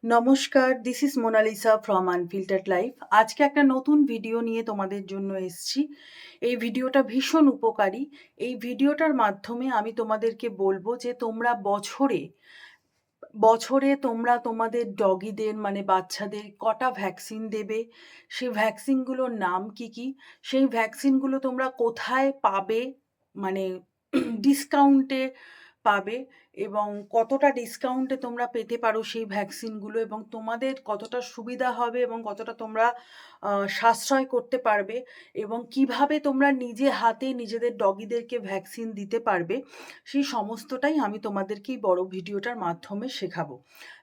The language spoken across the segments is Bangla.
নমস্কার, this is Monalisa from unfiltered life. আজকে একটা নতুন ভিডিও নিয়ে তোমাদের জন্য এসেছি। এই ভিডিওটা ভীষণ উপকারী। এই ভিডিওটার মাধ্যমে আমি তোমাদেরকে বলবো যে তোমরা বছরে বছরে তোমরা তোমাদের ডগিদের মানে বাচ্চাদের কটা ভ্যাকসিন দেবে, সেই ভ্যাকসিনগুলোর নাম কি কি, সেই ভ্যাকসিনগুলো তোমরা কোথায় পাবে, মানে ডিসকাউন্টে পাবে এবং কতটা ডিসকাউন্টে তোমরা পেতে পারো সেই ভ্যাকসিনগুলো, এবং তোমাদের কতটা সুবিধা হবে এবং কতটা তোমরা সাশ্রয় করতে পারবে, এবং কিভাবে তোমরা নিজে হাতে নিজেদের ডগিদেরকে ভ্যাকসিন দিতে পারবে, সেই সমস্তটাই আমি তোমাদেরকে এই বড় ভিডিওটার মাধ্যমে শেখাবো।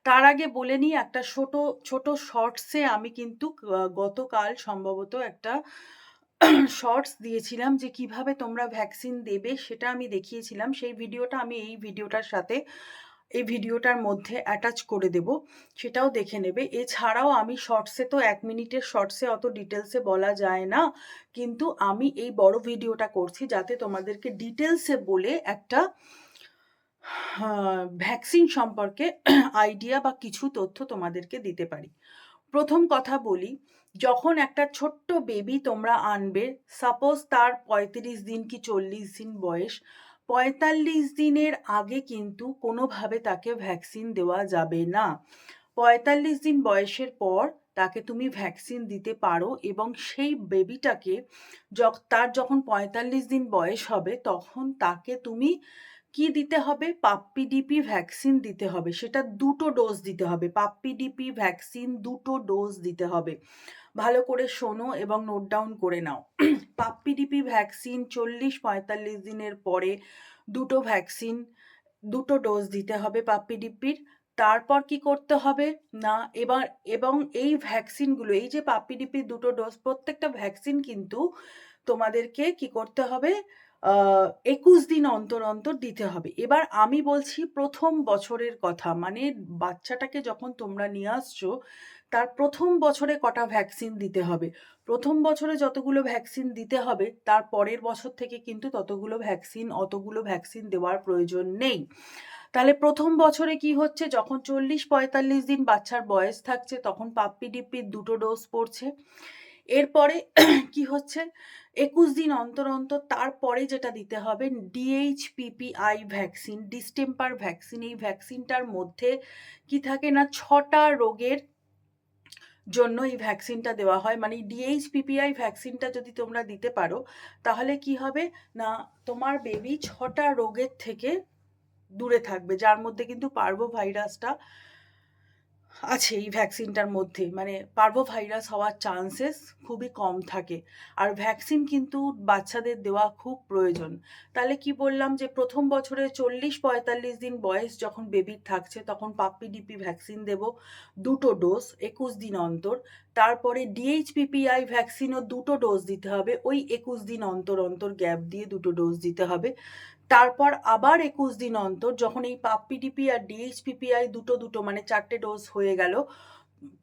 তার আগে বলে নিই, একটা ছোট ছোট শর্টসে আমি কিন্তু গতকাল সম্ভবত একটা শর্টস দিয়েছিলাম যে কিভাবে তোমরা ভ্যাকসিন দেবে, সেটা আমি দেখিয়েছিলাম। সেই ভিডিওটা আমি এই ভিডিওটার মধ্যে অ্যাটাচ করে দেব, সেটাও দেখে নেবে। এছাড়াও আমি শর্টসে তো 1 মিনিটের শর্টসে অত ডিটেলসে বলা যায় না, কিন্তু আমি এই বড় ভিডিওটা করছি যাতে তোমাদেরকে ডিটেলসে বলে একটা ভ্যাকসিন সম্পর্কে আইডিয়া বা কিছু তথ্য তোমাদেরকে দিতে পারি। প্রথম কথা বলি, যখন একটা ছোট্ট বেবি তোমরা আনবে, সাপোজ তার 35 দিন কি 40 দিন বয়স, 45 দিনের আগে কিন্তু কোনোভাবে তাকে ভ্যাকসিন দেওয়া যাবে না। 45 দিন বয়সের পর তাকে তুমি ভ্যাকসিন দিতে পারো, এবং সেই বেবিটাকে তার যখন 45 দিন বয়স হবে তখন তাকে তুমি কি দিতে হবে, পাপ্পি ডিপি ভ্যাকসিন দিতে হবে। সেটা 2টো ডোজ দিতে হবে। পাপ্পি ডিপি ভ্যাকসিন 2টো ডোজ দিতে হবে। ভালো করে শোনো এবং নোট ডাউন করে নাও। পাপ্পি ডিপি ভ্যাকসিন 40-45 দিনের পরে 2টো ভ্যাকসিন 2টো ডোজ দিতে হবে পাপ্পি ডিপির। তারপর কি করতে হবে না, এবং এই ভ্যাকসিনগুলো, এই যে পাপ্পি ডিপির 2টো ডোজ, প্রত্যেকটা ভ্যাকসিন কিন্তু তোমাদেরকে কি করতে হবে, 21 দিন অন্তর অন্তর দিতে হবে। এবার আমি বলছি প্রথম বছরের কথা, মানে বাচ্চাটাকে যখন তোমরা নিয়ে আসছো তার প্রথম বছরে কটা ভ্যাকসিন দিতে হবে। প্রথম বছরে যতগুলো ভ্যাকসিন দিতে হবে তার পরের বছর থেকে কিন্তু অতগুলো ভ্যাকসিন দেওয়ার প্রয়োজন নেই। তাহলে প্রথম বছরে কি হচ্ছে, যখন 40-45 দিন বাচ্চার বয়স থাকছে তখন পাপ্পি ডিপির 2টো ডোজ পড়ছে। এরপরে কি হচ্ছে, 21 দিন অন্তর অন্তর তারপরে যেটা দিতে হবে ডিএইচপিপিআই ভ্যাকসিন, ডিস্টেম্পার ভ্যাকসিন। এই ভ্যাকসিনটার মধ্যে কি থাকে না, 6টা রোগের জন্য এই ভ্যাকসিনটা দেওয়া হয়। মানে ডিএইচপিপিআই ভ্যাকসিনটা যদি তোমরা দিতে পারো তাহলে কি হবে না, তোমার বেবি 6টা রোগের থেকে দূরে থাকবে, যার মধ্যে কিন্তু পার্ভো ভাইরাসটা আছে এই ভ্যাকসিনটার মধ্যে। মানে পার্ভো ভাইরাস হওয়ার চান্সেস খুবই কম থাকে। আর ভ্যাকসিন কিন্তু বাচ্চাদের দেওয়া খুব প্রয়োজন। তাহলে কি বললাম যে প্রথম বছরে 40-45 দিন বয়স যখন বেবির থাকছে তখন পাপ্পি ডিপি ভ্যাকসিন দেব 2টো ডোজ 21 দিন অন্তর। তারপরে ডিএইচপিপিআই ভ্যাকসিনও 2টো ডোজ দিতে হবে, ওই 21 দিন অন্তর অন্তর গ্যাপ দিয়ে 2টো ডোজ দিতে হবে। তারপর আবার 21 দিন অন্তর, যখন এই পাপ্পি ডিপি আর ডিএইচপিপিআই দুটো মানে 4টে ডোজ হয়ে গেল,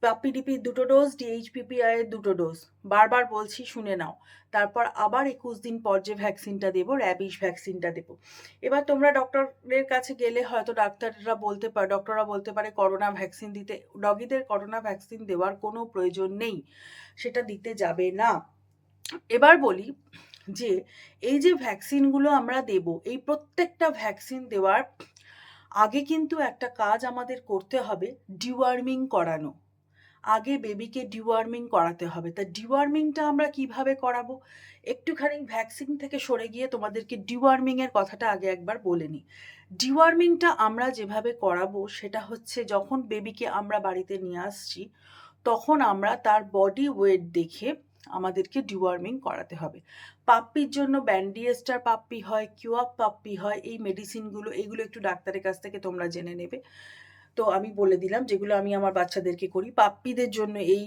পাপ্পি ডিপির 2টো ডোজ, ডিএইচপিপিআই এর 2টো ডোজ, বারবার বলছি শুনে নাও। তারপর আবার 21 দিন পর যে ভ্যাকসিনটা দেবো, র্যাবিস ভ্যাকসিনটা দেবো। এবার তোমরা ডক্টরের কাছে গেলে হয়তো ডক্টররা বলতে পারে করোনা ভ্যাকসিন দিতে। ডগিদের করোনা ভ্যাকসিন দেওয়ার কোনো প্রয়োজন নেই, সেটা দিতে যাবে না। এবার বলি যে এই যে ভ্যাকসিনগুলো আমরা দেব, এই প্রত্যেকটা ভ্যাকসিন দেওয়ার আগে কিন্তু একটা কাজ আমাদের করতে হবে, ডিওয়ার্মিং করানো। আগে বেবিকে ডিওয়ার্মিং করাতে হবে। তা ডিওয়ার্মিংটা আমরা কিভাবে করাবো, একটুখানি ভ্যাকসিন থেকে সরে গিয়ে তোমাদেরকে ডিওয়ার্মিংয়ের কথাটা আগে একবার বলে নিই। ডিওয়ার্মিংটা আমরা যেভাবে করাবো সেটা হচ্ছে, যখন বেবিকে আমরা বাড়িতে নিয়ে আসছি তখন আমরা তার বডি ওয়েট দেখে আমাদেরকে ডিওয়ার্মিং করাতে হবে। পাপ্পির জন্য ব্যান্ডিয়েস্টার পাপ্পি হয়, কিউআপ পাপ্পি হয়, এই মেডিসিনগুলো, এইগুলো একটু ডাক্তারের কাছ থেকে তোমরা জেনে নেবে। তো আমি বলে দিলাম যেগুলো আমি আমার বাচ্চাদেরকে করি। পাপ্পিদের জন্য এই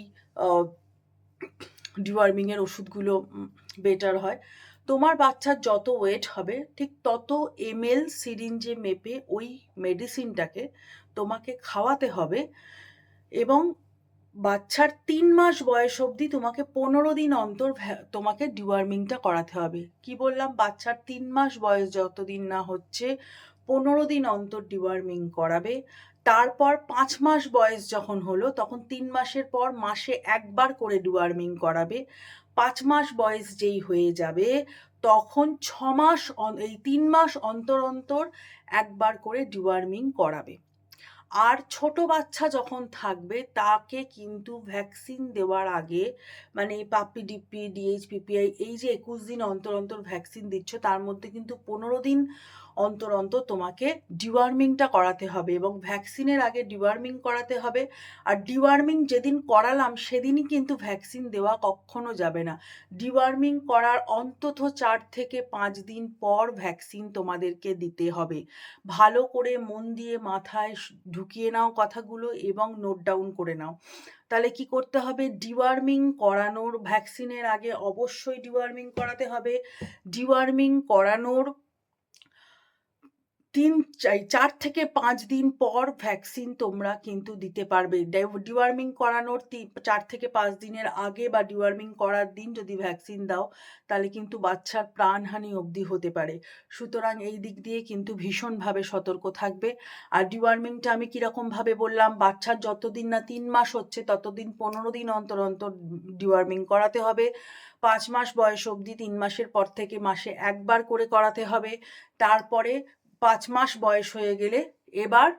ডিওয়ার্মিংয়ের ওষুধগুলো বেটার হয়। তোমার বাচ্চার যত ওয়েট হবে ঠিক তত এমএল সিরিঞ্জে মেপে ওই মেডিসিনটাকে তোমাকে খাওয়াতে হবে, এবং বাচ্চার 3 মাস বয়স অবধি তোমাকে 15 দিন অন্তর তোমাকে ডিওয়ার্মিংটা করাতে হবে। কি বললাম, বাচ্চার 3 মাস বয়স যতদিন না হচ্ছে 15 দিন অন্তর ডিওয়ার্মিং করাবে। তারপর 5 মাস বয়স যখন হলো তখন 3 মাসের পর মাসে একবার করে ডিওয়ার্মিং করাবে। 5 মাস বয়স যেই হয়ে যাবে তখন 6 মাস এই 3 মাস অন্তর অন্তর একবার করে ডিওয়ার্মিং করাবে। আর ছোট বাচ্চা যখন থাকবে তাকে কিন্তু ভ্যাকসিন দেওয়ার আগে, মানে পাপ্পি ডিপ্পি, ডিএইচপিপিআই, এই যে 21 দিন অন্তর অন্তর ভ্যাকসিন দিচ্ছ তার মধ্যে কিন্তু 15 দিন অন্তর অন্তর তোমাকে ডিওয়ার্মিংটা করাতে হবে এবং ভ্যাকসিনের আগে ডিওয়ার্মিং করাতে হবে। আর ডিওয়ার্মিং যেদিন করালাম সেদিনই কিন্তু ভ্যাকসিন দেওয়া কখনো যাবে না। ডিওয়ার্মিং করার অন্তত 4 থেকে 5 দিন পর ভ্যাকসিন তোমাদেরকে দিতে হবে। ভালো করে মন দিয়ে মাথায় ঢুকিয়ে নাও কথাগুলো এবং নোট ডাউন করে নাও। তাহলে কি করতে হবে, ডিওয়ার্মিং করানোর ভ্যাকসিনের আগে অবশ্যই ডিওয়ার্মিং করাতে হবে। ডিওয়ার্মিং করানোর 4 থেকে 5 দিন পর ভ্যাকসিন তোমরা কিন্তু দিতে পারবে। ডিওয়ার্মিং করানোর 4 থেকে 5 দিনের আগে বা ডিওয়ার্মিং করার দিন যদি ভ্যাকসিন দাও তাহলে কিন্তু বাচ্চার প্রাণহানি অবধি হতে পারে। সুতরাং এই দিক দিয়ে কিন্তু ভীষণভাবে সতর্ক থাকবে। আর ডিওয়ার্মিংটা আমি কীরকমভাবে বললাম, বাচ্চার যতদিন না 3 মাস হচ্ছে ততদিন 15 দিন অন্তর অন্তর ডিওয়ার্মিং করাতে হবে। 5 মাস বয়স অবধি 3 মাসের পর থেকে মাসে একবার করে করাতে হবে। তারপরে 5 মাস বয়স হয়ে গেলে এবার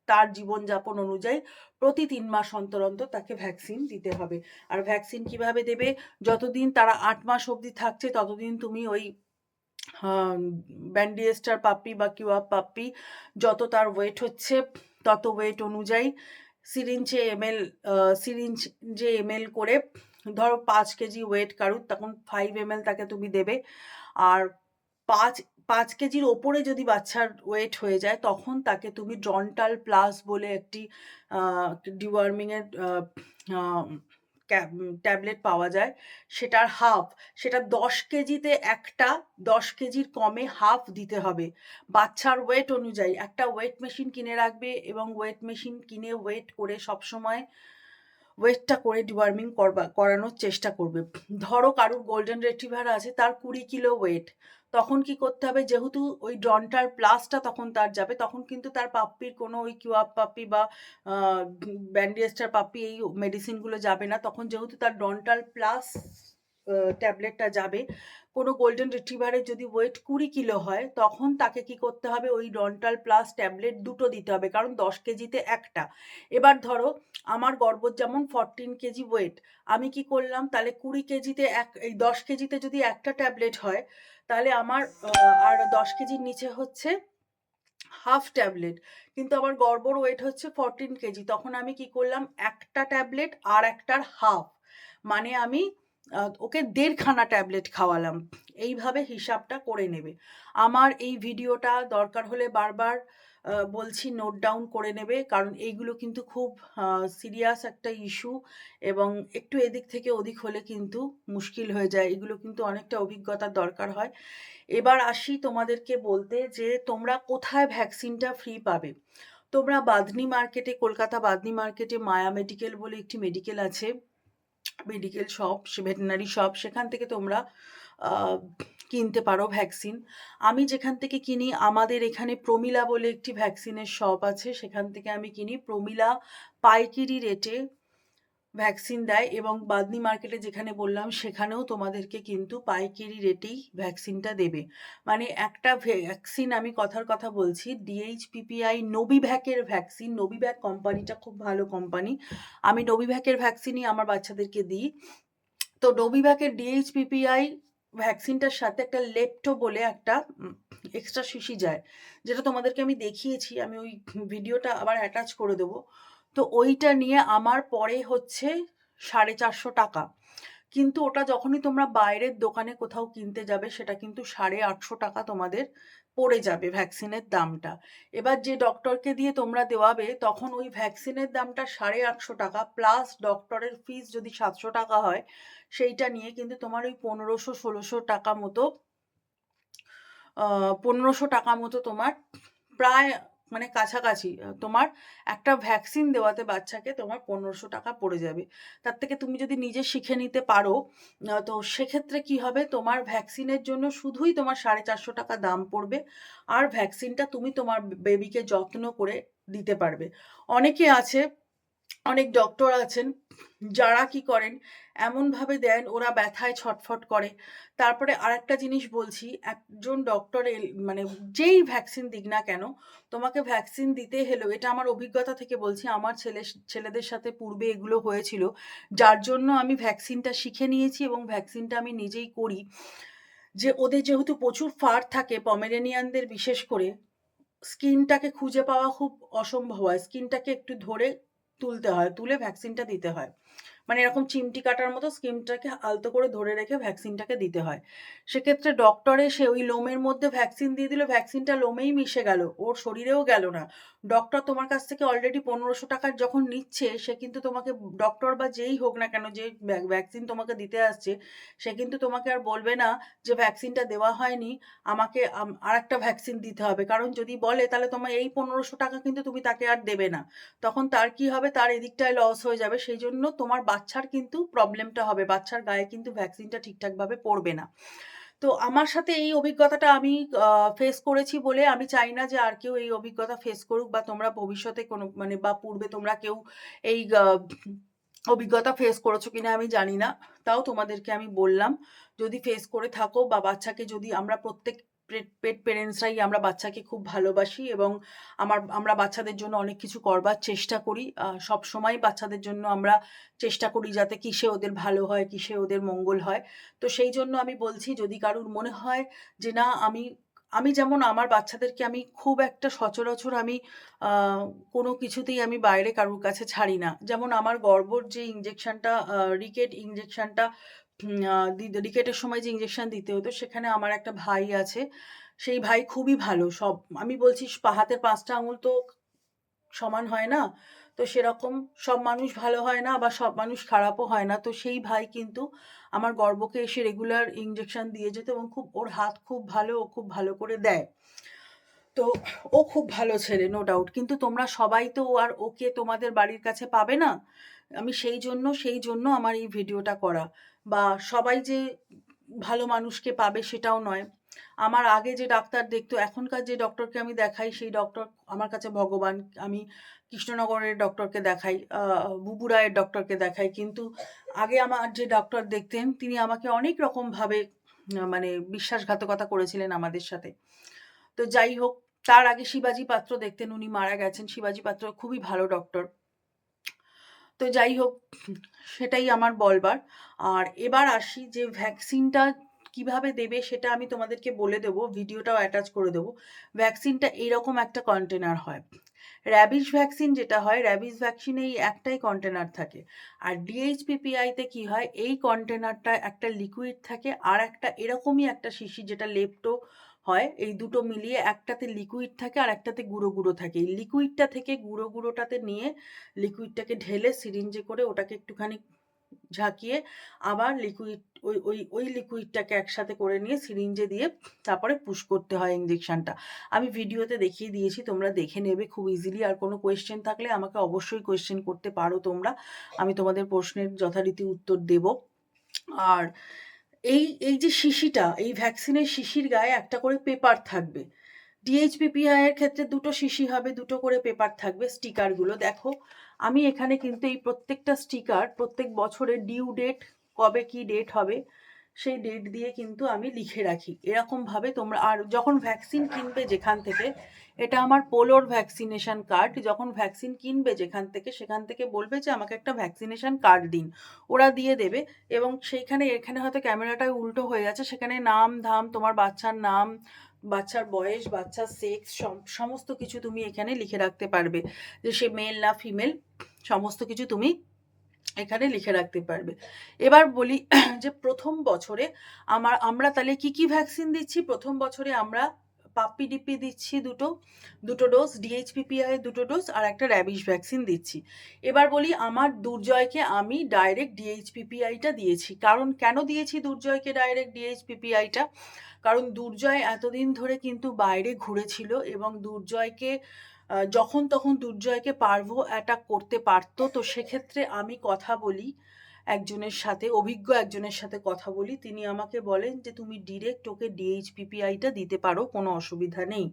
তার জীবনযাপন অনুযায়ী প্রতি 3 মাস অন্তর অন্তর তাকে ভ্যাকসিন দিতে হবে। আর ভ্যাকসিন কিভাবে দেবে, যতদিন তারা 8 মাস অবধি থাকছে ততদিন তুমি ওই ব্যান্ডিয়েস্টার পাপ্পি বা কিউআপ পাপ্পি যত তার ওয়েট হচ্ছে তত ওয়েট অনুযায়ী সিরিঞ্জে এমএল করে, ধরো 5 কেজি ওয়েট কারুর তখন 5 ml তাকে তুমি দেবে। আর 5 কেজির ওপরে যদি বাচ্চার ওয়েট হয়ে যায় তখন তাকে তুমি ড্রন্টাল প্লাস বলে একটি ডিওয়ার্মিংয়ের ট্যাবলেট পাওয়া যায়, সেটার হাফ, সেটা 10 কেজিতে একটা, 10 কেজির কমে হাফ দিতে হবে। বাচ্চার ওয়েট অনুযায়ী একটা ওয়েট মেশিন কিনে রাখবে এবং ওয়েট মেশিন কিনে ওয়েট করে সবসময় ওয়েটটা করে ডিওয়ার্মিং করানোর চেষ্টা করবে। ধরো কারুর গোল্ডেন রিট্রিভার আছে, তার 20 কিলো ওয়েট, তখন কি করতে হবে, যেহেতু ওই ড্রন্টাল প্লাসটা তখন তার যাবে, তখন কিন্তু তার পাপ্পির কোনো ওই কিউআপ পাপ্পি বা ব্যান্ডিয়েস্টার পাপ্পি এই মেডিসিনগুলো যাবে না। তখন যেহেতু তার ড্রন্টাল প্লাস ট্যাবলেটটা যাবে, কোনো গোল্ডেন রিট্রিভারের যদি ওয়েট 20 কিলো হয় তখন তাকে কি করতে হবে, ওই ড্রন্টাল প্লাস ট্যাবলেট দুটো দিতে হবে, কারণ 10 কেজিতে একটা। এবার ধরো আমার গর্ভর যেমন 14 কেজি ওয়েট, আমি কি করলাম, তাহলে 20 কেজিতে এই 10 কেজিতে যদি একটা ট্যাবলেট হয় তাহলে আমার আর 10 কেজির নিচে হচ্ছে হাফ ট্যাবলেট, কিন্তু আমার গর্ভর ওয়েট হচ্ছে 14 কেজি, তখন আমি কি করলাম, একটা ট্যাবলেট আর একটার হাফ, মানে আমি ওকে 1.5 খানা ট্যাবলেট খাওয়ালাম। এইভাবে হিসাবটা করে নেবে। আমার এই ভিডিওটা দরকার হলে বারবার বলছি নোট ডাউন করে নেবে, কারণ এইগুলো কিন্তু খুব সিরিয়াস একটা ইস্যু এবং একটু এদিক থেকে ওদিক হলে কিন্তু মুশকিল হয়ে যায়। এগুলো কিন্তু অনেকটা অভিজ্ঞতার দরকার হয়। এবার আসি তোমাদেরকে বলতে যে তোমরা কোথায় ভ্যাকসিনটা ফ্রি পাবে। তোমরা বাদনি মার্কেটে, কলকাতা বাদনি মার্কেটে মায়া মেডিকেল বলে একটি মেডিকেল আছে, মেডিকেল শপ, ভেটেরিনারি শপ, সেখান থেকে তোমরা কিনতে পারো ভ্যাকসিন। আমি যেখান থেকে কিনি, আমাদের এখানে প্রমিলা বলে একটি ভ্যাকসিনের শপ আছে, সেখান থেকে আমি কিনি। প্রমিলা পাইকারি রেটে ভ্যাকসিন দেয় এবং বাদনি মার্কেটে যেখানে বললাম সেখানেও তোমাদেরকে কিন্তু পাইকারি রেটেই ভ্যাকসিনটা দেবে। মানে একটা ভ্যাকসিন, আমি কথার কথা বলছি, ডিএইচপিপিআই নোভিভ্যাকের ভ্যাকসিন, নোভিভ্যাক কোম্পানিটা খুব ভালো কোম্পানি, আমি নোভিভ্যাকের ভ্যাকসিনই আমার বাচ্চাদেরকে দিই। তো নোভিভ্যাকের ডিএইচপিপিআই ভ্যাকসিনটার সাথে একটা লেপ্টো বলে একটা এক্সট্রা শিশি যায়, যেটা তোমাদেরকে আমি দেখিয়েছি, আমি ওই ভিডিওটা আবার অ্যাটাচ করে দেবো। তো ওইটা নিয়ে আমার পরে হচ্ছে 450 টাকা, কিন্তু ওটা যখনই তোমরা বাইরের দোকানে কোথাও কিনতে যাবে সেটা কিন্তু 850 টাকা তোমাদের পড়ে যাবে ভ্যাকসিনের দামটা। এবার যে ডক্টরকে দিয়ে তোমরা দেওয়াবে তখন ওই ভ্যাকসিনের দামটা 850 টাকা প্লাস ডক্টরের ফিস যদি 700 টাকা হয়, সেইটা নিয়ে কিন্তু তোমার ওই 1500-1600 টাকা মতো 1500 টাকা মতো তোমার প্রায়, মানে কাছাকাছি তোমার একটা ভ্যাকসিন দেওয়াতে বাচ্চাকে তোমার 1500 টাকা পড়ে যাবে। তার থেকে তুমি যদি নিজে শিখে নিতে পারো তো সেক্ষেত্রে কি হবে, তোমার ভ্যাকসিনের জন্য শুধুই তোমার 450 টাকা দাম পড়বে। আর ভ্যাকসিনটা তুমি তোমার বেবিকে যত্ন করে দিতে পারবে। অনেকে আছে, অনেক ডক্টর আছেন যারা কি করেন, এমনভাবে দেন ওরা ব্যথায় ছটফট করে। তারপরে আরেকটা জিনিস বলছি, একজন ডক্টর মানে যেই ভ্যাকসিন দিক না কেন, তোমাকে ভ্যাকসিন দিতে হলেও, এটা আমার অভিজ্ঞতা থেকে বলছি, আমার ছেলেদের সাথে পূর্বে এগুলো হয়েছিল। যার জন্য আমি ভ্যাকসিনটা শিখে নিয়েছি এবং ভ্যাকসিনটা আমি নিজেই করি। যে ওদের যেহেতু প্রচুর ফার থাকে, পমেরেনিয়ানদের বিশেষ করে, স্কিনটাকে খুঁজে পাওয়া খুব অসম্ভব হয়। স্কিনটাকে একটু ধরে তুলতে হয়, তুলে ভ্যাকসিনটা দিতে হয়। মানে এরকম চিমটি কাটার মতো স্কিনটাকে আলতো করে ধরে রেখে ভ্যাকসিনটাকে দিতে হয়। সেক্ষেত্রে ডক্টর এসে ওই লোমের মধ্যে ভ্যাকসিন দিয়ে দিল, ভ্যাকসিনটা লোমেই মিশে গেল, ওর শরীরেও গেল না। ডক্টর তোমার কাছ থেকে অলরেডি ১৫০০ টাকার যখন নিচ্ছে, সে কিন্তু তোমাকে, ডক্টর বা যেই হোক না কেন, যে ভ্যাকসিন তোমাকে দিতে আসছে, সে কিন্তু তোমাকে আর বলবে না যে ভ্যাকসিনটা দেওয়া হয়নি, আমাকে আরেকটা ভ্যাকসিন দিতে হবে। কারণ যদি বলে তাহলে তোমার এই ১৫০০ টাকা কিন্তু তুমি তাকে আর দেবে না। তখন তার কি হবে, তার এদিকটায় লস হয়ে যাবে। সেই জন্য তোমার বাচ্চার কিন্তু প্রবলেমটা হবে, বাচ্চার গায়ে কিন্তু ভ্যাকসিনটা ঠিকঠাকভাবে পড়বে না। তো আমার সাথে এই অভিজ্ঞতাটা আমি ফেস করেছি বলে আমি চাই না যে আর কেউ এই অভিজ্ঞতা ফেস করুক, বা তোমরা ভবিষ্যতে কোনো মানে বা পূর্বে তোমরা কেউ এই অভিজ্ঞতা ফেস করেছো কিনা আমি জানি না। তাও তোমাদেরকে আমি বললাম, যদি ফেস করে থাকো বা বাচ্চাকে, যদি আমরা প্রত্যেক পেট প্যারেন্টসরাই আমরা বাচ্চাকে খুব ভালোবাসি এবং আমরা বাচ্চাদের জন্য অনেক কিছু করবার চেষ্টা করি। সবসময় বাচ্চাদের জন্য আমরা চেষ্টা করি যাতে কিসে ওদের ভালো হয়, কিসে ওদের মঙ্গল হয়। তো সেই জন্য আমি বলছি, যদি কারুর মনে হয় যে না, আমি যেমন আমার বাচ্চাদেরকে আমি খুব একটা সচরাচর আমি আ কোনো কিছুতেই আমি বাইরে কারুর কাছে ছাড়ি না। যেমন আমার গর্ভর যে ইনজেকশনটা, রিকেট ইনজেকশনটা, রিকেটের সময় যে ইনজেকশন দিতে হতো, সেখানে আমার একটা ভাই আছে। সেই ভাই খুবই ভালো। আমি বলছি, হাতের ৫ টা আঙুল তো সমান হয় না। তো সেরকম সব মানুষ ভালো হয় না, আবার সব মানুষ খারাপও হয় না। তো সেই ভাই কিন্তু আমার গর্ভকে এসে রেগুলার ইনজেকশন দিয়ে যেত এবং ওর হাত খুব ভালো, ও খুব ভালো করে দেয়। তো ও খুব ভালো ছেলে, নো ডাউট। কিন্তু তোমরা সবাই তো আর ওকে তোমাদের বাড়ির কাছে পাবে না। আমি সেই জন্য আমার এই ভিডিওটা করা। বা সবাই যে ভালো মানুষকে পাবে সেটাও নয়। আমার আগে যে ডাক্তার দেখতো, এখনকার যে ডক্টরকে আমি দেখাই, সেই ডক্টর আমার কাছে ভগবান। আমি কৃষ্ণনগরের ডক্টরকে দেখাই, বুবু রায়ের ডক্টরকে দেখাই। কিন্তু আগে আমার যে ডক্টর দেখতেন, তিনি আমাকে অনেক রকমভাবে মানে বিশ্বাসঘাতকতা করেছিলেন আমাদের সাথে। তো যাই হোক, তার আগে শিবাজি পাত্র দেখতেন, উনি মারা গেছেন। শিবাজি পাত্র খুবই ভালো ডক্টর। তো যাই হোক, সেটাই আমার বলবার। আর এবার আসি যে ভ্যাকসিনটা কিভাবে দেবে, সেটা আমি তোমাদেরকে বলে দেবো, ভিডিওটাও অ্যাটাচ করে দেবো। ভ্যাকসিনটা এইরকম একটা কন্টেনার হয়। র‍্যাবিস ভ্যাকসিন যেটা হয়, র‍্যাবিস ভ্যাকসিনে এই একটাই কন্টেনার থাকে। আর ডিএইচপিপিআইতে কি হয়, এই কন্টেনারটা একটা লিকুইড থাকে, আর একটা এরকমই একটা শিশি যেটা লেপ্টো হয়। এই দুটো মিলিয়ে একটাতে লিকুইড থাকে আর একটাতে গুঁড়ো গুঁড়ো থাকে। এই লিকুইডটা থেকে গুঁড়ো গুঁড়োটাতে নিয়ে লিকুইডটাকে ঢেলে সিরিঞ্জে করে ওটাকে একটুখানি ঝাঁকিয়ে আবার লিকুইড, ওই লিকুইডটাকে একসাথে করে নিয়ে সিরিঞ্জে দিয়ে তারপরে পুশ করতে হয় ইনজেকশনটা। আমি ভিডিওতে দেখিয়ে দিয়েছি, তোমরা দেখে নেবে খুব ইজিলি। আর কোনো কোয়েশ্চেন থাকলে আমাকে অবশ্যই কোয়েশ্চেন করতে পারো তোমরা। আমি তোমাদের প্রশ্নের যথারীতি উত্তর দেব। আর এই যে শিশিটা, এই ভ্যাকসিনের শিশির গায়ে একটা করে পেপার থাকবে। ডিএইচপিপিআই এর ক্ষেত্রে ২ টো শিশি হবে, ২ টো করে পেপার থাকবে। স্টিকারগুলো দেখো, আমি এখানে কিন্তু এই প্রত্যেকটা স্টিকার প্রত্যেক বছরের ডিউ ডেট, কবে কি ডেট হবে সেই ডেট দিয়ে কিন্তু আমি লিখে রাখি। এরকমভাবে তোমরা, আর যখন ভ্যাকসিন কিনবে যেখান থেকে, এটা আমার পোলোর ভ্যাকসিনেশন কার্ড। যখন ভ্যাকসিন কিনবে যেখান থেকে, সেখান থেকে বলবে যে আমাকে একটা ভ্যাকসিনেশন কার্ড দিন। ওরা দিয়ে দেবে এবং সেইখানে, এখানে হয়তো ক্যামেরাটা উল্টো হয়ে যাচ্ছে, সেখানে নাম-ধাম, তোমার বাচ্চার নাম, বাচ্চার বয়স, বাচ্চার সেক্স, সমস্ত কিছু তুমি এখানে লিখে রাখতে পারবে। যে সে মেল না ফিমেল, সমস্ত কিছু তুমি এখানে লিখে রাখতে পারবে। এবার বলি যে প্রথম বছরে আমরা তাহলে কি ভ্যাকসিন দিচ্ছি? প্রথম বছরে আমরা পাপ্পি-ডিপ্পি দিচ্ছি ২ টো ডোজ, ডিএইচপিপিআই ২ টো ডোজ, আর একটা র‍্যাবিস ভ্যাকসিন দিচ্ছি। এবার বলি, আমার দুর্জয়কে আমি ডাইরেক্ট ডিএইচপিপিআইটা দিয়েছি। কারণ কেন দিয়েছি দুর্জয়কে ডাইরেক্ট ডিএইচপিপিআইটা? কারণ দুর্জয় এতদিন ধরে কিন্তু বাইরে ঘুরেছিল এবং দুর্জয়কে যখন তখন দুর্জয়কে পার্ভো অ্যাটাক করতে পারত। তো সেক্ষেত্রে আমি কথা বলি একজনের সাথে, অভিজ্ঞ একজনের সাথে কথা বলি। তিনি আমাকে বলেন যে, "তুমি ডিরেক্ট ওকে DHPPIটা দিতে পারো, কোনো অসুবিধা নেই।"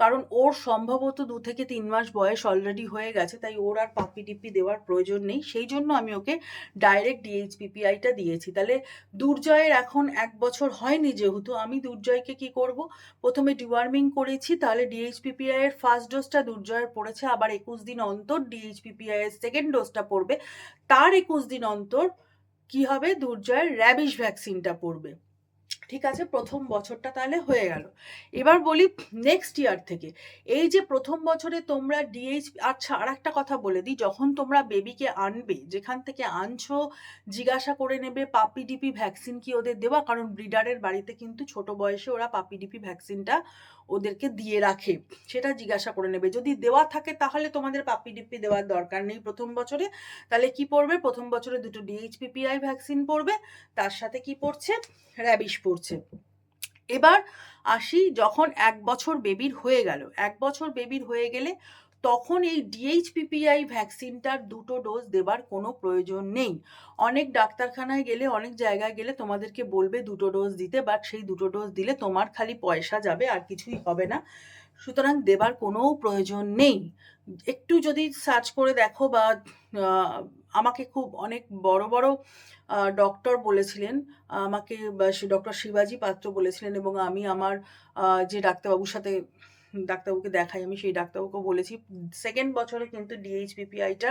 কারণ ওর সম্ভবত 2 থেকে 3 মাস বয়স অলরেডি হয়ে গেছে, তাই ওর আর পাপ্পি-ডিপ্পি দেওয়ার প্রয়োজন নেই। সেই জন্য আমি ওকে ডাইরেক্ট DHPPIটা দিয়েছি। তাহলে দুর্জয়ের এখন 1 বছর হয়নি যেহেতু, আমি দুর্জয়কে কি করব, ১ম এ ডিওয়ার্মিং করেছি, তাহলে DHPPI এর ফার্স্ট ডোজটা দুর্জয়ের পড়েছে, আবার 21 দিন অন্তর DHPPI এর সেকেন্ড ডোজটা পড়বে। তার 21 দিন অন্তর কি হবে, দুর্জয়ের র‍্যাবিস ভ্যাকসিনটা পড়বে। ঠিক আছে, ১ম বছরটা তাহলে হয়ে গেল। এবার বলি নেক্সট ইয়ার থেকে। এই যে ১ম বছরে তোমরা আচ্ছা, আরেকটা কথা বলে দিই, যখন তোমরা বেবিকে আনবে, যেখান থেকে আনছো জিজ্ঞাসা করে নেবে পাপ্পি-ডিপি ভ্যাকসিন কি ওদের দেওয়া? কারণ ব্রিডারের বাড়িতে কিন্তু ছোট বয়সে ওরা পাপ্পি-ডিপি ভ্যাকসিনটা ওদেরকে দিয়ে রাখে। সেটা জিজ্ঞাসা করে নেবে। যদি দেওয়া থাকে তাহলে তোমাদের পাপ্পি-ডিপ্পি দেওয়ার দরকার নেই ১ম বছরে। তাহলে কি পড়বে? ১ম বছরে 2টো DHPPI ভ্যাকসিন পড়বে, তার সাথে কি পড়ছে? র‍্যাবিস পড়ছে। এবার আসি, যখন 1 বছর বেবির হয়ে গেল, 1 বছর বেবির হয়ে গেলে তখন এই DHPPI ভ্যাকসিনটার 2টো ডোজ দেবার কোনো প্রয়োজন নেই। অনেক ডাক্তারখানায় গেলে, অনেক জায়গায় গেলে তোমাদেরকে বলবে 2টো ডোজ দিতে, বাট সেই 2টো ডোজ দিলে তোমার খালি পয়সা যাবে, আর কিছুই হবে না। সুতরাং দেবার কোনো প্রয়োজন নেই। একটু যদি সার্চ করে দেখো বা আমাকে খুব অনেক বড়, বড় ডক্টর বলেছিলেন, আমাকে ডক্টর শিবাজি পাত্র বলেছিলেন, এবং আমি আমার যে ডাক্তারবাবুকে দেখাই, আমি সেই ডাক্তারবাবুকে বলেছি, 2nd বছরে কিন্তু DHPPIটা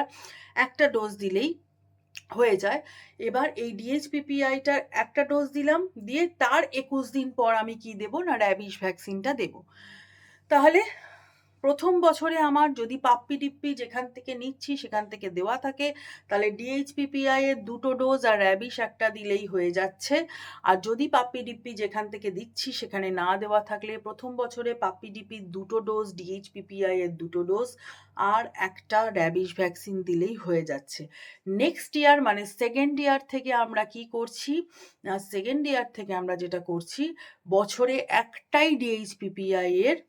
একটা ডোজ দিলেই হয়ে যায়। এবার এই DHPPIটার একটা ডোজ দিলাম, দিয়ে তার 21 দিন পর আমি কি দেব না, র‍্যাবিস ভ্যাকসিনটা দেব। তাহলে ১ম বছরে আমার যদি পাপ্পি-ডিপ্পি যেখান থেকে নিচ্ছি সেখান থেকে দেওয়া থাকে, তাহলে DHPPI এর 2টো ডোজ আর র‍্যাবিস একটা দিলেই হয়ে যাচ্ছে। আর যদি পাপ্পি-ডিপ্পি যেখান থেকে দিচ্ছি সেখানে না দেওয়া থাকলে ১ম বছরে পাপ্পি-ডিপ্পির 2টো ডোজ, DHPPI এর 2টো ডোজ আর একটা র‍্যাবিস ভ্যাকসিন দিলেই হয়ে যাচ্ছে। নেক্সট ইয়ার মানে 2nd ইয়ার থেকে আমরা কি করছি? না, 2nd ইয়ার থেকে আমরা যেটা করছি, বছরে একটাই DHPPI এর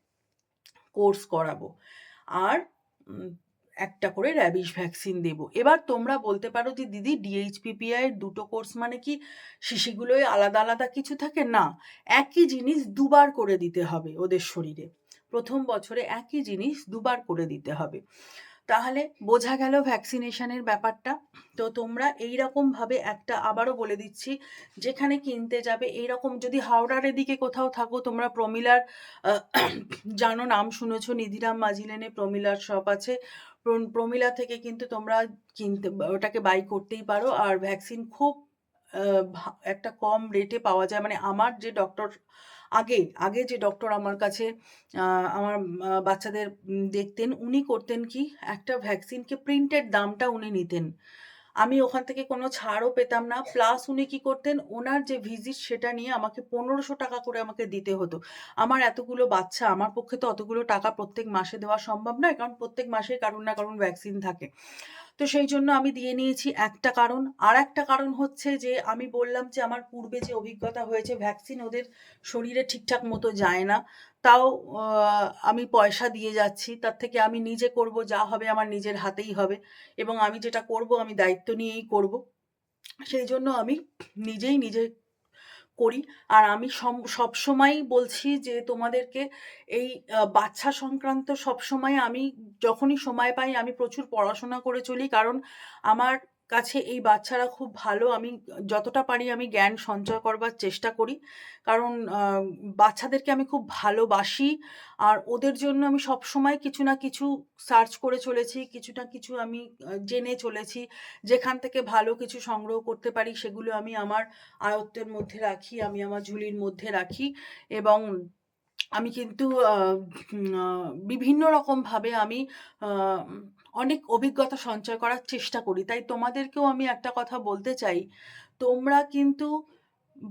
কোর্স করাবো, আর একটা করে র‍্যাবিস ভ্যাকসিন দেব। এবার তোমরা বলতে পারো যে, "দিদি DHPPI এর 2টো কোর্স মানে কি শিশিগুলোই আলাদা, আলাদা কিছু থাকে?" না, একই জিনিস দুবার করে দিতে হবে ওদের শরীরে। ১ম বছরে একই জিনিস দুবার করে দিতে হবে। তাহলে বোঝা গেল ভ্যাকসিনেশনের ব্যাপারটা। তো তোমরা এইরকমভাবে একটা, আবারও বলে দিচ্ছি, যেখানে কিনতে যাবে এইরকম, যদি হাওড়ার এদিকে কোথাও থাকো, তোমরা প্রমিলার জানো, নাম শুনেছ, নিধিরাম মাঝি লেনে প্রমিলার শপ আছে। প্রমিলা থেকে কিন্তু তোমরা ওটাকে বাই করতেই পারো। আর ভ্যাকসিন খুব একটা কম রেটে পাওয়া যায়। মানে আমার যে ডক্টর আগে যে ডক্টর আমার কাছে আমার বাচ্চাদের দেখতেন, উনি করতেন কি, একটা ভ্যাকসিনকে প্রিন্টেড দামটা উনি নিতেন। আমি ওখান থেকে কোনো ছাড়ও পেতাম না। প্লাস উনি কি করতেন, ওনার যে ভিজিট সেটা নিয়ে আমাকে ১৫০০ টাকা করে আমাকে দিতে হতো। আমার এতগুলো বাচ্চা, আমার পক্ষে তো অতগুলো টাকা প্রত্যেক মাসে দেওয়া সম্ভব নয়, কারণ প্রত্যেক মাসে কারুর না কারুর ভ্যাকসিন থাকে। তো সেই জন্য আমি দিয়ে নিয়েছি, একটা কারণ। আরেকটা কারণ হচ্ছে যে, আমি বললাম যে আমার পূর্বে যে অভিজ্ঞতা হয়েছে, ভ্যাকসিন ওদের শরীরে ঠিকঠাক মতো যায় না। তাও আমি পয়সা দিয়ে যাচ্ছি। তার থেকে আমি নিজে করব, যা হবে আমার নিজের হাতেই হবে, এবং আমি যেটা করব আমি দায়িত্ব নিয়েই করব। সেই জন্য আমি নিজে করি। আর আমি সবসময়ই বলছি যে তোমাদেরকে এই বাচ্চা সংক্রান্ত সবসময় আমি যখনই সময় পাই আমি প্রচুর পড়াশোনা করে চলি। কারণ আমার কাছে এই বাচ্চারা খুব ভালো। আমি যতটা পারি আমি জ্ঞান সঞ্চয় করবার চেষ্টা করি। কারণ বাচ্চাদেরকে আমি খুব ভালোবাসি। আর ওদের জন্য আমি সবসময় কিছু না কিছু সার্চ করে চলেছি। কিছু না কিছু আমি জেনে চলেছি। যেখান থেকে ভালো কিছু সংগ্রহ করতে পারি সেগুলো আমি আমার আয়ত্তের মধ্যে রাখি, আমি আমার ঝুলির মধ্যে রাখি, এবং আমি কিন্তু বিভিন্ন রকমভাবে আমি আ অনেক অভিজ্ঞতা সঞ্চয় করার চেষ্টা করি। তাই তোমাদেরকেও আমি একটা কথা বলতে চাই, তোমরা কিন্তু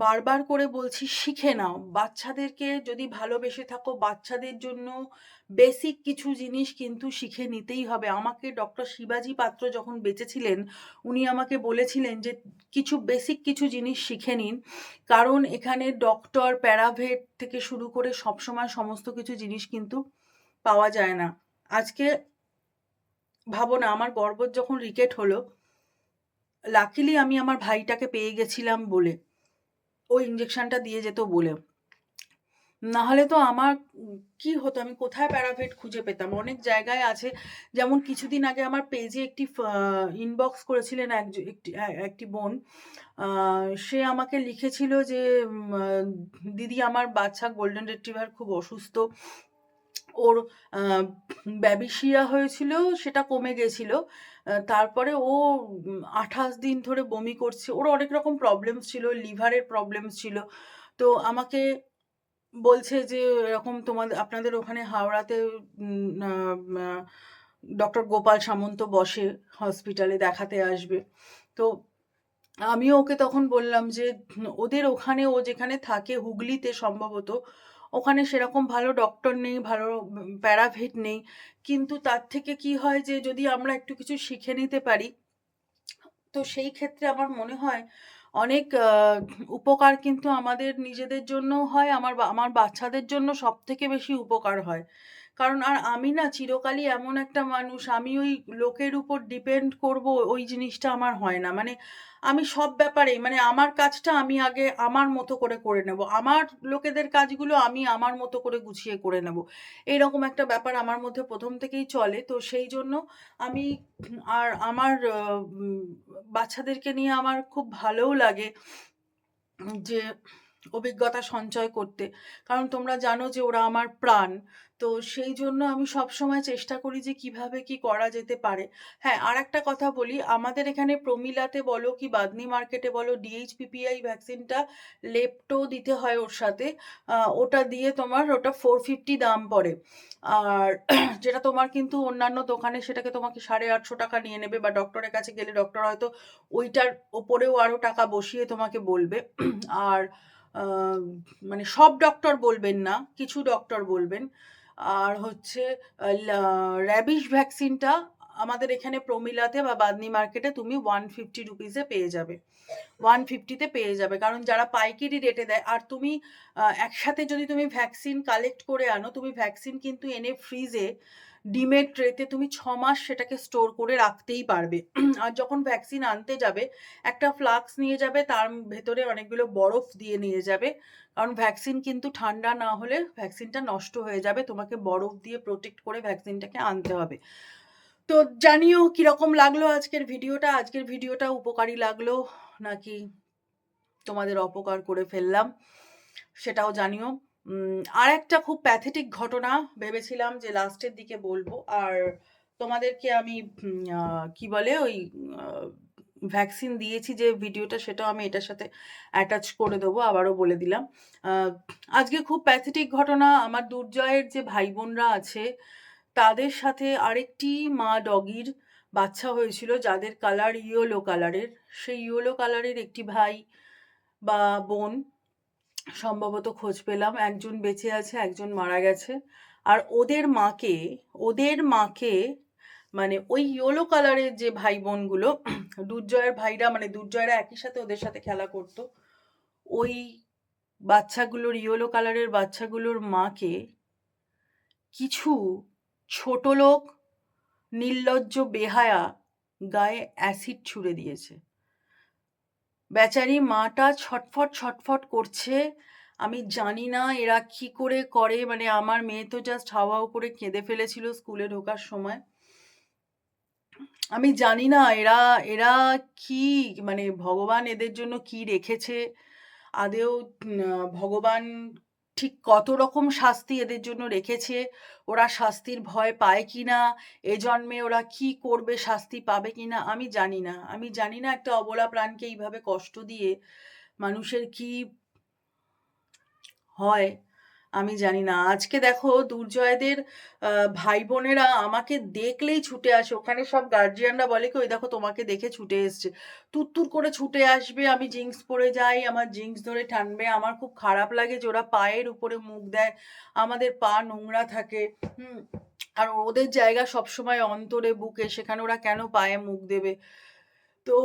বারবার করে বলছি, শিখে নাও। বাচ্চাদেরকে যদি ভালোবেসে থাকো, বাচ্চাদের জন্য বেসিক কিছু জিনিস কিন্তু শিখে নিতেই হবে। আমাকে ডক্টর শিবাজি পাত্র যখন বেঁচে ছিলেন, উনি আমাকে বলেছিলেন যে, কিছু বেসিক কিছু জিনিস শিখে নিন। কারণ এখানে ডক্টর, প্যারাভেট থেকে শুরু করে সবসময় সমস্ত কিছু জিনিস কিন্তু পাওয়া যায় না। আজকে ভাবো না, আমার গর্ভর যখন রিকেট হলো, লাকিলি আমি আমার ভাইটাকে পেয়ে গেছিলাম বলে, ও ইঞ্জেকশনটা দিয়ে যেত বলে। নাহলে তো আমার কি হতো, আমি কোথায় প্যারাভেট খুঁজে পেতাম? অনেক জায়গায় আছে। যেমন কিছুদিন আগে আমার পেজে একটি ইনবক্স করেছিলেন একটি বোন। সে আমাকে লিখেছিল যে, দিদি আমার বাচ্চা গোল্ডেন রিট্রিভার খুব অসুস্থ। ওর ব্যাবিশিয়া হয়েছিল, সেটা কমে গেছিল। তারপরে ও 28 দিন ধরে বমি করছে। ওর অনেক রকম প্রবলেমস ছিল, লিভারের প্রবলেমস ছিল। তো আমাকে বলছে যে এরকম আপনাদের ওখানে হাওড়াতে ডক্টর গোপাল সামন্ত বসে, হসপিটালে দেখাতে আসবে। তো আমিও ওকে তখন বললাম যে ওদের ওখানে, ও যেখানে থাকে হুগলিতে সম্ভবত, ওখানে সেরকম ভালো ডক্টর নেই, ভালো প্যারাভেট নেই। কিন্তু তার থেকে কি হয় যে যদি আমরা একটু কিছু শিখে নিতে পারি, তো সেই ক্ষেত্রে আমার মনে হয় অনেক উপকার কিন্তু আমাদের নিজেদের জন্যও হয়, আমার বাচ্চাদের জন্য সবথেকে বেশি উপকার হয়। কারণ আর আমি না চিরকালই এমন একটা মানুষ, আমি ওই লোকের উপর ডিপেন্ড করব, ওই জিনিসটা আমার হয় না। মানে আমি সব ব্যাপারেই, মানে আমার কাজটা আমি আগে আমার মতো করে নেব। আমার লোকেদের কাজগুলো আমি আমার মতো করে গুছিয়ে করে নেব। এইরকম একটা ব্যাপার আমার মধ্যে ১ম থেকেই চলে। তো সেই জন্য আমি আর আমার বাচ্চাদেরকে নিয়ে আমার খুব ভালোও লাগে যে অভিজ্ঞতা সঞ্চয় করতে। কারণ তোমরা জানো যে ওরা আমার প্রাণ। তো সেই জন্য আমি সবসময় চেষ্টা করি যে কিভাবে কি করা যেতে পারে। হ্যাঁ, আরেকটা কথা বলি, আমাদের এখানে প্রমিলাতে বলো কি বাদনি মার্কেটে বলো, DHPPI ভ্যাকসিনটা লেপ্টো দিতে হয় ওর সাথে। ওটা দিয়ে তোমার ওটা 450 দাম পড়ে। আর যেটা তোমার কিন্তু অন্যান্য দোকানে সেটাকে তোমাকে 850 টাকা নিয়ে নেবে, বা ডক্টরের কাছে গেলে ডক্টর হয়তো ওইটার ওপরেও আরো টাকা বসিয়ে তোমাকে বলবে। আর মানে সব ডক্টর বলবেন না, কিছু ডক্টর বলবেন। আর হচ্ছে র্যাবিশ ভ্যাকসিনটা আমাদের এখানে প্রমিলাতে বা বাদনি মার্কেটে তুমি 150 রুপিসে পেয়ে যাবে, 150 পেয়ে যাবে। কারণ যারা পাইকারি রেটে দেয়, আর তুমি একসাথে যদি তুমি ভ্যাকসিন কালেক্ট করে আনো, তুমি ভ্যাকসিন কিন্তু এনে ফ্রিজে ডিমের ট্রেতে তুমি 6 মাস সেটাকে স্টোর করে রাখতেই পারবে। আর যখন ভ্যাকসিন আনতে যাবে, একটা ফ্লাক্স নিয়ে যাবে, তার ভেতরে অনেকগুলো বরফ দিয়ে নিয়ে যাবে। কারণ ভ্যাকসিন কিন্তু ঠান্ডা না হলে ভ্যাকসিনটা নষ্ট হয়ে যাবে, তোমাকে বরফ দিয়ে প্রোটেক্ট করে ভ্যাকসিনটাকে আনতে হবে। তো জানিও কিরকম লাগলো আজকের ভিডিওটা। আজকের ভিডিওটা উপকারী লাগলো নাকি তোমাদের অপকার করে ফেললাম, সেটাও জানিও। আর একটা খুব প্যাথেটিক ঘটনা ভেবেছিলাম যে লাস্টের দিকে বলবো। আর তোমাদেরকে আমি কি বলে ওই ভ্যাকসিন দিয়েছি যে ভিডিওটা, সেটাও আমি এটার সাথে অ্যাটাচ করে দেবো, আবারও বলে দিলাম। আজকে খুব প্যাথেটিক ঘটনা, আমার দুর্জয়ের যে ভাই বোনরা আছে তাদের সাথে আরেকটি মা ডগির বাচ্চা হয়েছিল, যাদের কালার ইয়েলো কালারের। সেই ইয়েলো কালারের একটি ভাই বা বোন সম্ভবত খোঁজ পেলাম, একজন বেঁচে আছে, একজন মারা গেছে। আর ওদের মাকে মানে ওই ইয়েলো কালারের যে ভাই বোনগুলো, দুর্জয়ের ভাইরা, মানে দুর্জয়রা একই সাথে ওদের সাথে খেলা করতো, ওই বাচ্চাগুলোর, ইয়েলো কালারের বাচ্চাগুলোর মাকে কিছু ছোটলোক নির্লজ্জ বেহায়া গায়ে অ্যাসিড ছুঁড়ে দিয়েছে। বেচারি মাটা ছটফট ছটফট করছে। আমি জানি না এরা কি করে করে, মানে আমার মেয়ে তো জাস্ট হাওয়াও করে কেঁদে ফেলেছিল স্কুলে ঢোকার সময়। আমি জানি না এরা এরা কি, মানে ভগবান এদের জন্য কি রেখেছে আদেও। ভগবান ঠিক কত রকম শাস্তি এদের জন্য রেখেছে, ওরা শাস্তির ভয় পায় কিনা, এ জন্মে ওরা কি করবে, শাস্তি পাবে কিনা আমি জানি না। আমি জানি না একটা অবলা প্রাণকে এইভাবে কষ্ট দিয়ে মানুষের কি হয়, আমি জানি না। আজকে দেখো দুর্জয়দের ভাই বোনেরা আমাকে দেখলেই ছুটে আসে। ওখানে সব গার্জিয়ানরা বলে কি, ওই দেখো তোমাকে দেখে ছুটে এসছে, তুত্তুর করে ছুটে আসবে। আমি জিন্স পরে যাই, আমার জিন্স ধরে টানবে। আমার খুব খারাপ লাগে যে ওরা পায়ের উপরে মুখ দেয়, আমাদের পা নোংরা থাকে। আর ওদের জায়গা সবসময় অন্তরে, বুকে, সেখানে ওরা কেন পায়ে মুখ দেবে? তো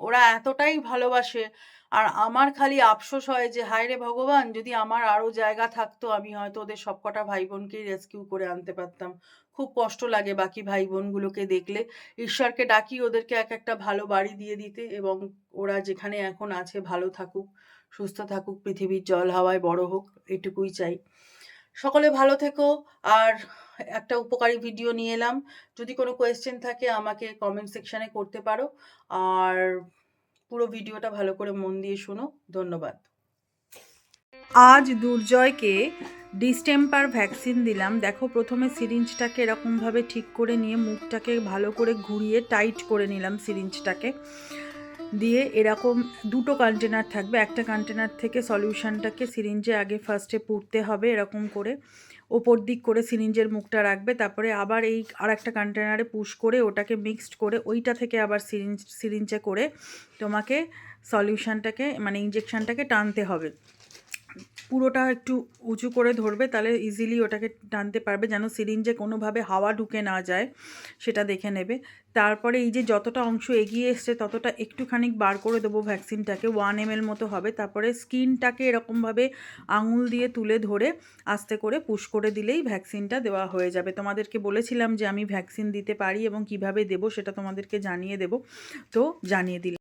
ওরা এতটাই ভালোবাসে। আর আমার খালি আফসোস হয় যে হায় রে ভগবান, যদি আমার আরো জায়গা থাকতো, আমি হয়তো ওদের সবকটা ভাই বোনকেই রেস্কিউ করে আনতে পারতাম। খুব কষ্ট লাগে বাকি ভাই বোনগুলোকে দেখলে। ঈশ্বরকে ডাকি ওদেরকে একটা ভালো বাড়ি দিয়ে দিতে এবং ওরা যেখানে এখন আছে ভালো থাকুক, সুস্থ থাকুক, পৃথিবীর জল হাওয়ায় বড় হোক, এটুকুই চাই। সকলে ভালো থেকো। আর একটা উপকারী ভিডিও নিয়ে এলাম। যদি কোনো কোয়েশ্চেন থাকে আমাকে কমেন্ট সেকশনে করতে পারো। আর পুরো ভিডিওটা ভালো করে মন দিয়ে শোনো। ধন্যবাদ। আজ দুর্জয়কে ডিস্টেম্পার ভ্যাকসিন দিলাম। দেখো প্রথমে সিরিঞ্জটাকে এরকমভাবে ঠিক করে নিয়ে মুখটাকে ভালো করে ঘুরিয়ে টাইট করে নিলাম সিরিঞ্জটাকে। দিয়ে এরকম দুটো কন্টেনার থাকবে, একটা কন্টেনার থেকে সলিউশনটাকে সিরিঞ্জে আগে ফার্স্টে পুড়তে হবে এরকম করে, ওপর দিক করে সিরিঞ্জের মুখটা রাখবে, তারপরে আবার এই আরেকটা কন্টেনারে পুশ করে ওটাকে মিক্সড করে ওইটা থেকে আবার সিরিঞ্জে করে তোমাকে সলিউশনটাকে মানে ইঞ্জেকশনটাকে টানতে হবে। পুরোটা একটু উঁচু করে ধরবে, তাহলে ইজিলি ওটাকে টানতে পারবে, যেন সিরিঞ্জে কোনোভাবে হাওয়া ঢুকে না যায় সেটা দেখে নেবে। তারপরে এই যে যতটা অংশ এগিয়ে এসছে ততটা একটুখানি বার করে দেবো ভ্যাকসিনটাকে, 1 ml মতো হবে। তারপরে স্কিনটাকে এরকমভাবে আঙুল দিয়ে তুলে ধরে আস্তে করে পুশ করে দিলেই ভ্যাকসিনটা দেওয়া হয়ে যাবে। তোমাদেরকে বলেছিলাম যে আমি ভ্যাকসিন দিতে পারি এবং কিভাবে দেবো সেটা তোমাদেরকে জানিয়ে দেবো, তো জানিয়ে দিলাম।